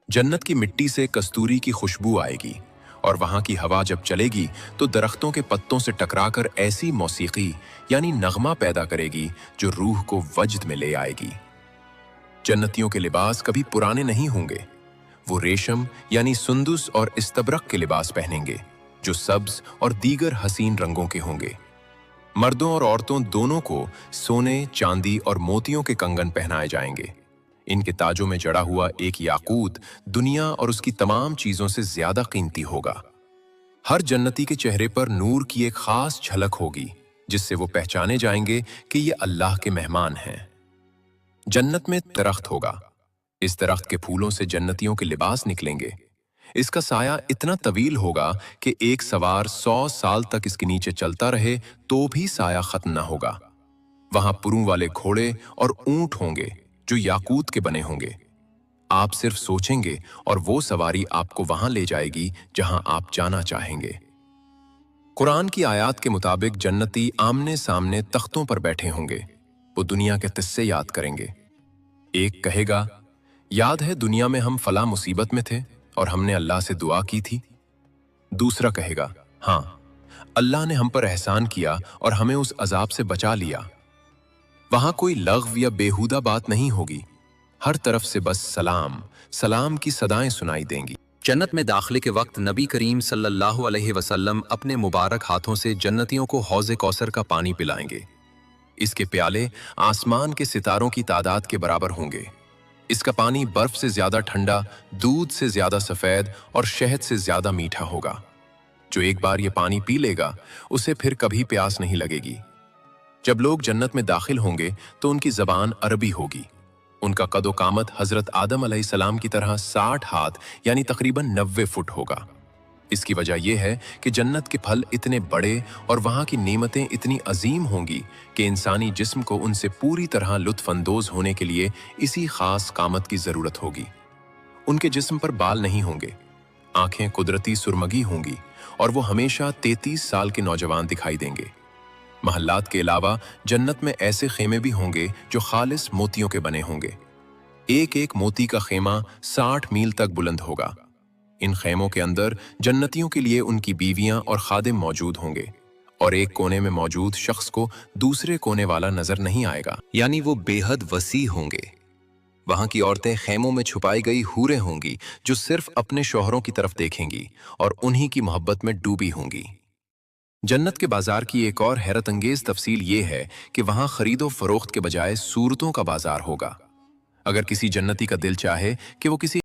जन्नत की मिट्टी से कस्तूरी की खुशबू आएगी और वहां की हवा जब चलेगी तो दरख्तों के पत्तों से टकराकर ऐसी मौसीकी यानी नगमा पैदा करेगी जो रूह को वजद में ले आएगी। जन्नतियों के लिबास कभी पुराने नहीं होंगे। वो रेशम यानी सुंदुस और इस्तबरक के लिबास पहनेंगे जो सब्ज और दीगर हसीन रंगों के होंगे। मर्दों और औरतों दोनों को सोने, चांदी और मोतियों के कंगन पहनाए जाएंगे। इनके ताजों में जड़ा हुआ एक याकूत दुनिया और उसकी तमाम चीजों से ज्यादा कीमती होगा। हर जन्नती के चेहरे पर नूर की एक खास झलक होगी जिससे वो पहचाने जाएंगे कि ये अल्लाह के मेहमान हैं। जन्नत में दरख्त होगा। इस दरख्त के फूलों से जन्नतियों के लिबास निकलेंगे। इसका साया इतना तवील होगा कि एक सवार 100 साल तक इसके नीचे चलता रहे तो भी साया खत्म ना होगा। वहां पुरों वाले घोड़े और ऊंट होंगे जो याकूत के बने होंगे। आप सिर्फ सोचेंगे और वो सवारी आपको वहां ले जाएगी जहां आप जाना चाहेंगे। कुरान की आयत के मुताबिक जन्नती आमने सामने तख्तों पर बैठे होंगे। वो दुनिया के किस्से याद करेंगे। एक कहेगा, याद है दुनिया में हम फला मुसीबत में थे और हमने अल्लाह से दुआ की थी। दूसरा कहेगा, हाँ, अल्लाह ने हम पर एहसान किया और हमें उस अजाब से बचा लिया। वहां कोई लग़्व या बेहुदा बात नहीं होगी। हर तरफ से बस सलाम सलाम की सदाएं सुनाई देंगी। जन्नत में दाखिले के वक्त नबी करीम सल्लल्लाहु अलैहि वसल्लम अपने मुबारक हाथों से जन्नतियों को हौज़े कौसर का पानी पिलाएंगे। इसके प्याले आसमान के सितारों की तादाद के बराबर होंगे। इसका पानी बर्फ से ज्यादा ठंडा, दूध से ज्यादा सफेद और शहद से ज्यादा मीठा होगा। जो एक बार ये पानी पी लेगा उसे फिर कभी प्यास नहीं लगेगी। जब लोग जन्नत में दाखिल होंगे तो उनकी जबान अरबी होगी। उनका कदो कामत हजरत आदम अलैहिस्सलाम की तरह 60 हाथ यानी तकरीबन 90 फुट होगा। इसकी वजह यह है कि जन्नत के फल इतने बड़े और वहां की नेमतें इतनी अजीम होंगी कि इंसानी जिस्म को उनसे पूरी तरह लुत्फअंदोज होने के लिए इसी खास कामत की जरूरत होगी। उनके जिस्म पर बाल नहीं होंगे, आंखें कुदरती सुरमगी होंगी और वो हमेशा 33 साल के नौजवान दिखाई देंगे। महल्लात के अलावा जन्नत में ऐसे खेमे भी होंगे जो खालिस मोतियों के बने होंगे। एक एक मोती का खेमा 60 मील तक बुलंद होगा। इन खेमों के अंदर जन्नतियों के लिए उनकी बीवियां और खादिम मौजूद होंगे और एक कोने में मौजूद शख्स को दूसरे कोने वाला नजर नहीं आएगा, यानी वो बेहद वसी होंगे। वहां की औरतें खेमों में छुपाई गई हूरें होंगी जो सिर्फ अपने शौहरों की तरफ देखेंगी और उन्हीं की मोहब्बत में डूबी होंगी। जन्नत के बाजार की एक और हैरत अंगेज तफसील ये है कि वहां खरीदो फरोख्त के बजाय सूरतों का बाजार होगा। अगर किसी जन्नती का दिल चाहे कि वो किसी